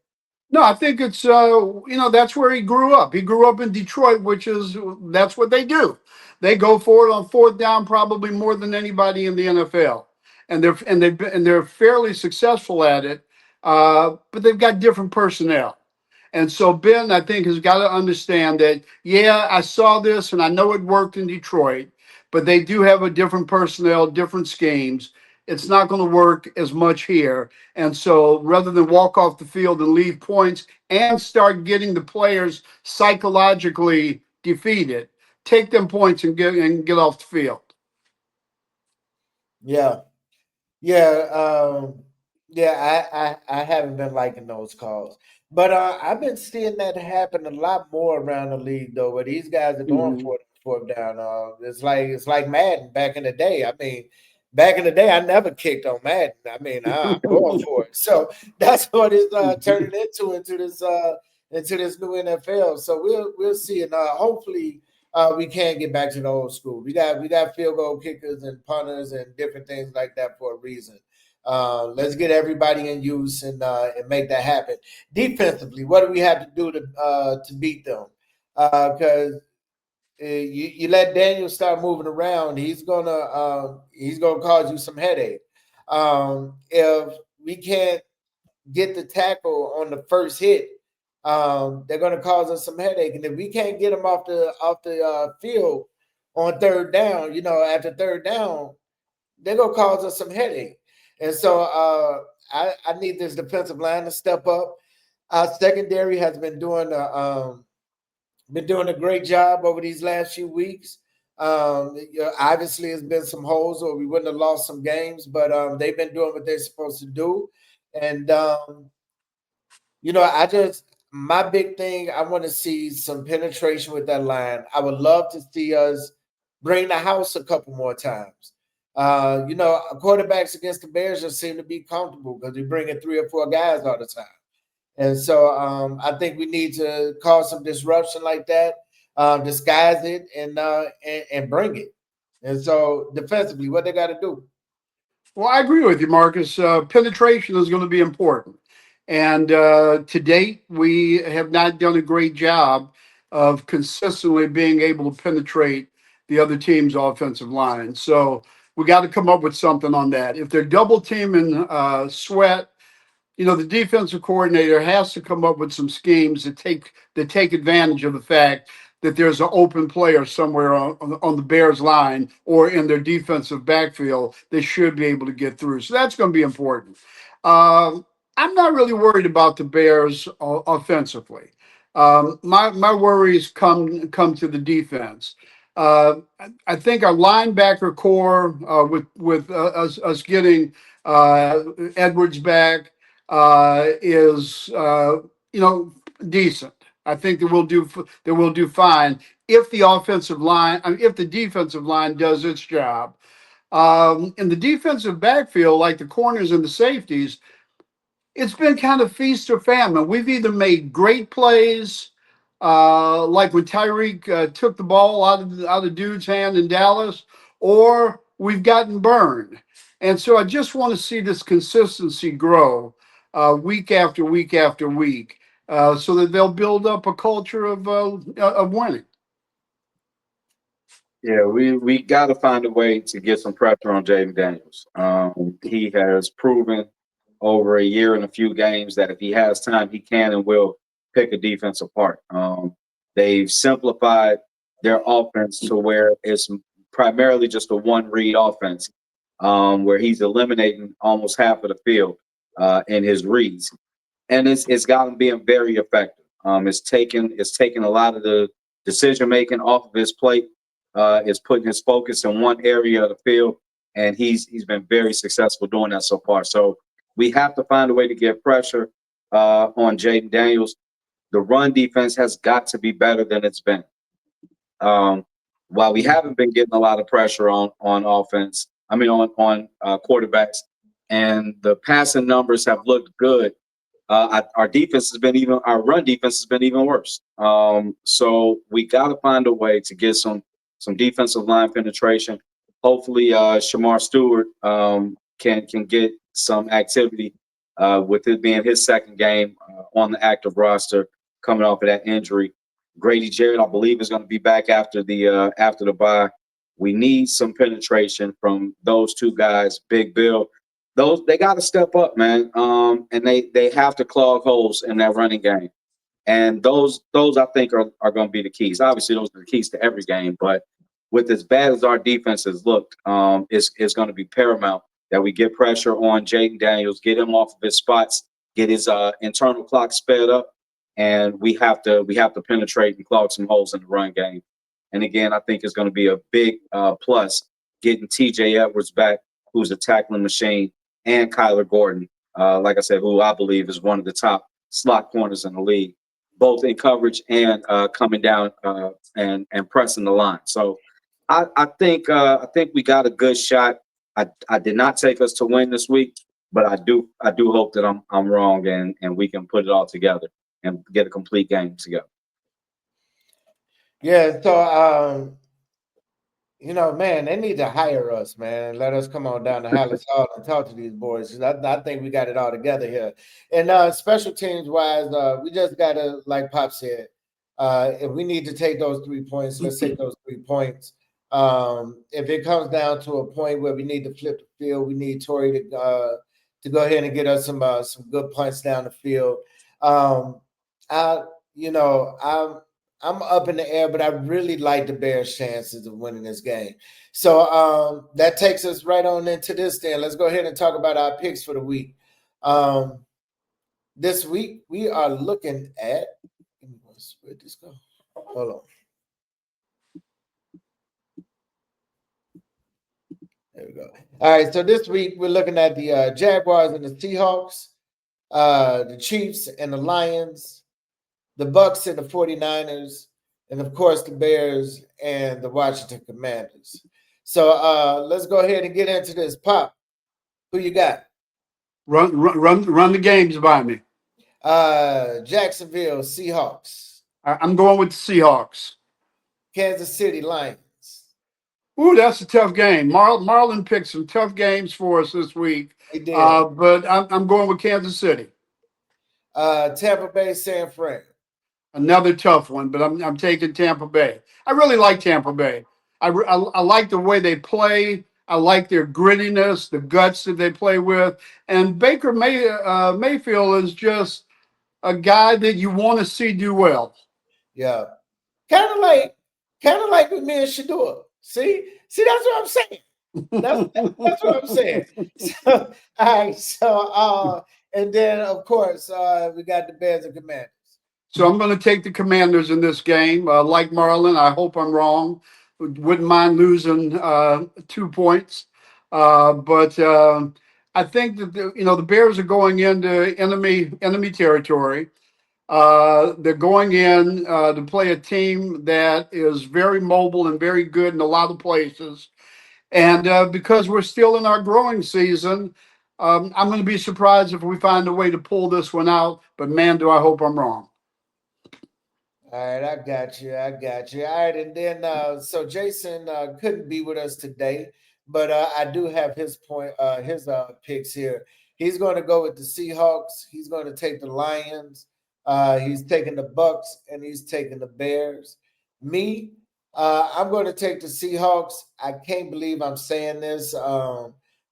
No, I think it's that's where he grew up. He grew up in Detroit, that's what they do. They go for it on 4th down probably more than anybody in the NFL, and they're fairly successful at it. But they've got different personnel. And so Ben, I think, has got to understand that, yeah, I saw this and I know it worked in Detroit, but they do have a different personnel, different schemes. It's not going to work as much here. And so rather than walk off the field and leave points and start getting the players psychologically defeated, take them points and get off the field. Yeah. Yeah, I haven't been liking those calls, but I've been seeing that happen a lot more around the league, though, where these guys are doing Mhm. fourth down. It's like Madden back in the day. I mean, back in the day, I never kicked on Madden. I mean, I'm going for it. So that's what it's turning into this new NFL. So we'll see, and hopefully. We can get back to the old school. We got field goal kickers and punters and different things like that for a reason. Let's get everybody in use and make that happen. Defensively, what do we have to do to beat them? Because you let Daniel start moving around, he's gonna cause you some headache. If we can't get the tackle on the first hit, they're going to cause us some headache. And if we can't get them off the field on 3rd down, after 3rd down, they're going to cause us some headache. And so I need this defensive line to step up. Our secondary has been doing a great job over these last few weeks. Obviously, there's been some holes or we wouldn't have lost some games, but they've been doing what they're supposed to do. And my big thing, I want to see some penetration with that line. I would love to see us bring the house a couple more times. Quarterbacks against the Bears just seem to be comfortable because we bring in 3 or 4 guys all the time. And so I think we need to cause some disruption like that, disguise it, and bring it. And so defensively, what they got to do? Well, I agree with you, Marcus. Penetration is going to be important. And to date, we have not done a great job of consistently being able to penetrate the other team's offensive line. So we got to come up with something on that. If they're double teaming Sweat, the defensive coordinator has to come up with some schemes that take advantage of the fact that there's an open player somewhere on the Bears line or in their defensive backfield they should be able to get through. So that's going to be important. I'm not really worried about the Bears offensively. My worries come to the defense. I think our linebacker core with us getting Edwards back is decent. I think that we'll do fine if the defensive line does its job. In the defensive backfield, like the corners and the safeties, it's been kind of feast or famine. We've either made great plays, like when Tyreek took the ball out of dude's hand in Dallas, or we've gotten burned. And so I just want to see this consistency grow week after week after week, so that they'll build up a culture of winning. Yeah, we got to find a way to get some pressure on Jayden Daniels. He has proven over a year and a few games that if he has time, he can and will pick a defense apart. They've simplified their offense to where it's primarily just a one read offense, where he's eliminating almost half of the field in his reads, and it's got him being very effective. It's taken a lot of the decision making off of his plate. It's putting his focus in one area of the field, and he's been very successful doing that so far. So we have to find a way to get pressure on Jayden Daniels. The run defense has got to be better than it's been. While we haven't been getting a lot of pressure on offense, on quarterbacks, and the passing numbers have looked good. Our run defense has been even worse. So we got to find a way to get some defensive line penetration. Hopefully, Shamar Stewart can get some activity with it being his second game on the active roster, coming off of that injury. Grady Jarrett, I believe, is going to be back after the bye. We need some penetration from those two guys, Big Bill. They got to step up, man. And they have to clog holes in that running game. And those I think are going to be the keys. Obviously, those are the keys to every game. But with as bad as our defense has looked, it's going to be paramount that we get pressure on Jayden Daniels, get him off of his spots, get his internal clock sped up, and we have to penetrate and clog some holes in the run game. And again, I think it's going to be a big plus getting T.J. Edwards back, who's a tackling machine, and Kyler Gordon, like I said, who I believe is one of the top slot corners in the league, both in coverage and coming down and pressing the line. So I think we got a good shot. I did not take us to win this week, but I do hope that I'm wrong and we can put it all together and get a complete game together. Yeah, so man, they need to hire us, man, and let us come on down to Hallis Hall and talk to these boys. 'Cause I think we got it all together here. And special teams wise, we just gotta, like Pop said, if we need to take those 3 points, let's take those 3 points. If it comes down to a point where we need to flip the field, we need Torrey to go ahead and get us some good punts down the field. I'm up in the air, but I really like the Bears' chances of winning this game. So that takes us right on into this then. Let's go ahead and talk about our picks for the week. This week, we are looking at – where'd this go? Hold on. There we go. All right, so this week, we're looking at the Jaguars and the Seahawks, the Chiefs and the Lions, the Bucks and the 49ers, and of course the Bears and the Washington Commanders. So let's go ahead and get into this. Pop, who you got? Run the games by me. Jacksonville Seahawks. I'm going with the Seahawks. Kansas City Lions. Ooh, that's a tough game. Marlon picked some tough games for us this week. He did. But I'm going with Kansas City. Tampa Bay San Fran. Another tough one, but I'm taking Tampa Bay. I really like Tampa Bay. I like the way they play. I like their grittiness, the guts that they play with. And Baker Mayfield is just a guy that you want to see do well. Yeah. Kind of like with me and Shador. See, that's what I'm saying. That's what I'm saying. So, all right. So, and then of course we got the Bears and Commanders. So I'm going to take the Commanders in this game. Like Marlon, I hope I'm wrong. Wouldn't mind losing 2 points, but I think that the Bears are going into enemy territory. They're going in to play a team that is very mobile and very good in a lot of places. And because we're still in our growing season, I'm going to be surprised if we find a way to pull this one out. But man, do I hope I'm wrong. All right, I got you. All right, and then so Jason couldn't be with us today, but I do have his picks here. He's going to go with the Seahawks. He's going to take the Lions. He's taking the Bucks, and he's taking the Bears. Me, I'm going to take the Seahawks. I can't believe I'm saying this,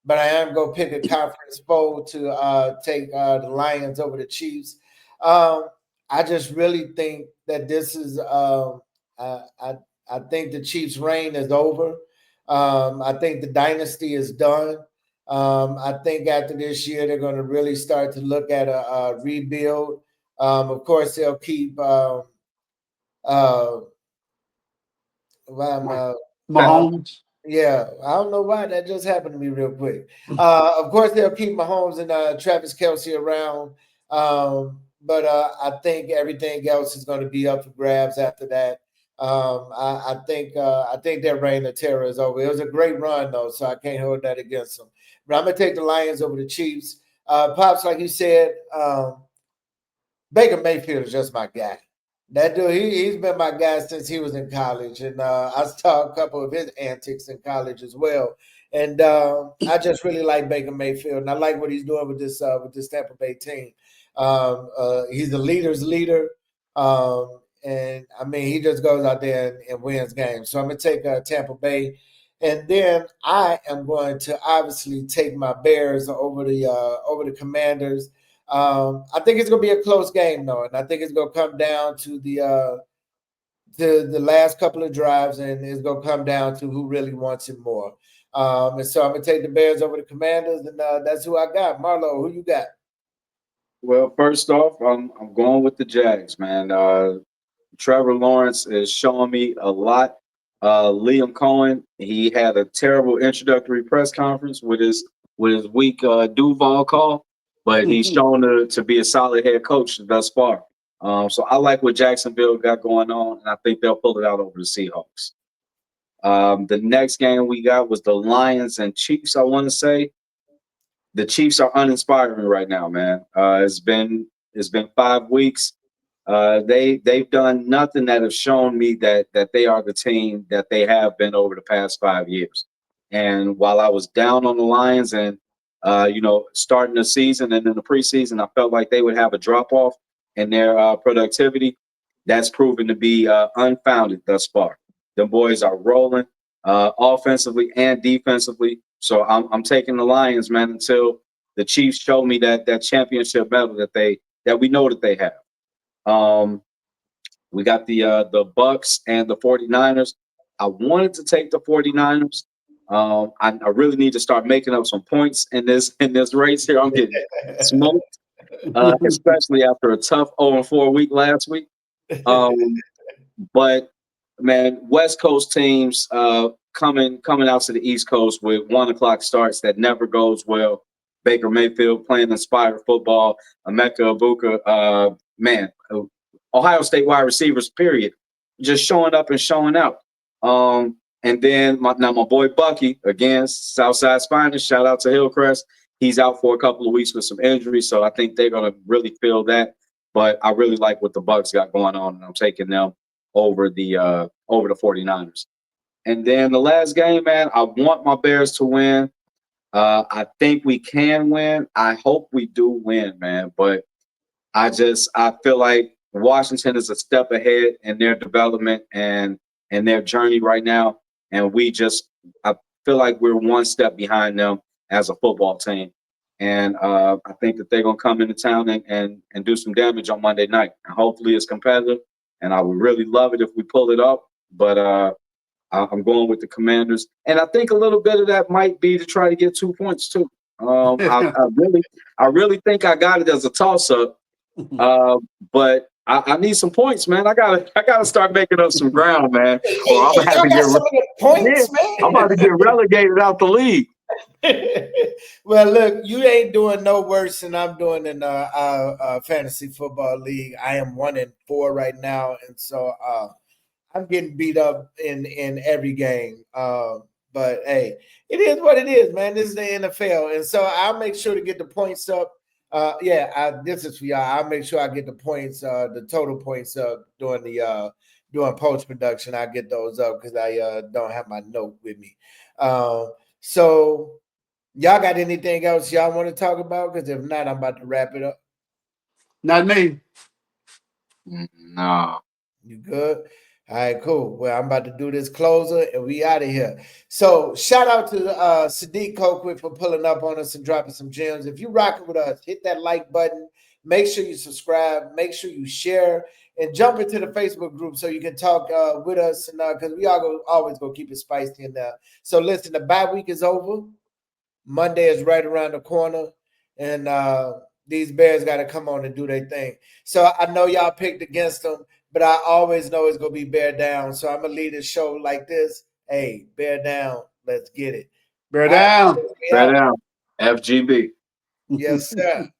but I am going to pick a conference foe to take the Lions over the Chiefs. I just really think that this is I think the Chiefs' reign is over. I think the dynasty is done. I think after this year, they're going to really start to look at a rebuild. Of course, they'll keep Mahomes. yeah, I don't know why that just happened to me real quick. Of course, they'll keep Mahomes and Travis Kelce around, but I think everything else is going to be up for grabs after that. I think their reign of terror is over. It was a great run though, so I can't hold that against them. But I'm gonna take the Lions over the Chiefs. Pops, like you said, Baker Mayfield is just my guy. That dude, he's been my guy since he was in college, and I saw a couple of his antics in college as well. And I just really like Baker Mayfield, and I like what he's doing with this Tampa Bay team. He's the leader's leader, and I mean he just goes out there and wins games. So I'm gonna take Tampa Bay, and then I am going to obviously take my Bears over the Commanders. I think it's going to be a close game, though, and I think it's going to come down to the last couple of drives, and it's going to come down to who really wants it more. And so I'm going to take the Bears over the Commanders, and that's who I got. Marlo, who you got? Well, first off, I'm going with the Jags, man. Trevor Lawrence is showing me a lot. Liam Cohen, he had a terrible introductory press conference with his weak Duval call, but he's shown to be a solid head coach thus far. So I like what Jacksonville got going on, and I think they'll pull it out over the Seahawks. The next game we got was the Lions and Chiefs. I want to say the Chiefs are uninspiring right now, man. It's been 5 weeks. They've done nothing that has shown me that they are the team that they have been over the past 5 years. And while I was down on the Lions and starting the season and in the preseason, I felt like they would have a drop off in their productivity. That's proven to be unfounded thus far. The boys are rolling offensively and defensively. So I'm taking the Lions, man, until the Chiefs show me that championship medal that we know that they have. We got the Bucks and the 49ers. I wanted to take the 49ers. I really need to start making up some points in this race here. I'm getting smoked, especially after a tough 0-4 week last week. But man, West Coast teams coming out to the East Coast with 1:00 starts that never goes well. Baker Mayfield playing inspired football. Emeka Ibuka, Ohio State wide receivers, period, just showing up and showing out. And then my boy Bucky, again, Southside's finest, shout out to Hillcrest. He's out for a couple of weeks with some injuries, so I think they're going to really feel that. But I really like what the Bucks got going on, and I'm taking them over the 49ers. And then the last game, man, I want my Bears to win. I think we can win. I hope we do win, man. But I feel like Washington is a step ahead in their development and their journey right now. And I feel like we're one step behind them as a football team. And I think that they're going to come into town and do some damage on Monday night. And hopefully it's competitive. And I would really love it if we pull it up. But I'm going with the Commanders. And I think a little bit of that might be to try to get 2 points, too. I really think I got it as a toss-up. But I need some points, man. I gotta start making up some ground, man. Or I'm gonna have to get points, man. I'm about to get relegated out the league. Well, look, you ain't doing no worse than I'm doing in our fantasy football league. I am 1-4 right now, and so I'm getting beat up in every game. But hey, it is what it is, man. This is the NFL, and so I'll make sure to get the points up. This is for y'all. I'll make sure I get the points, the total points up doing post production. I get those up because I don't have my note with me. So y'all got anything else y'all want to talk about? Because if not, I'm about to wrap it up. Not me. No. You good? All right, cool. Well, I'm about to do this closer and we out of here. So shout out to Sadeek Colquit for pulling up on us and dropping some gems. If you rocking with us, hit that like button. Make sure you subscribe. Make sure you share and jump into the Facebook group so you can talk with us. And because we always go keep it spicy in there. So listen, the bye week is over. Monday is right around the corner, and these Bears got to come on and do their thing. So I know y'all picked against them, but I always know it's gonna be bear down. So I'm gonna lead this show like this. Hey, bear down. Let's get it. Bear All right, down. we Right out. now, FGB. Yes, sir.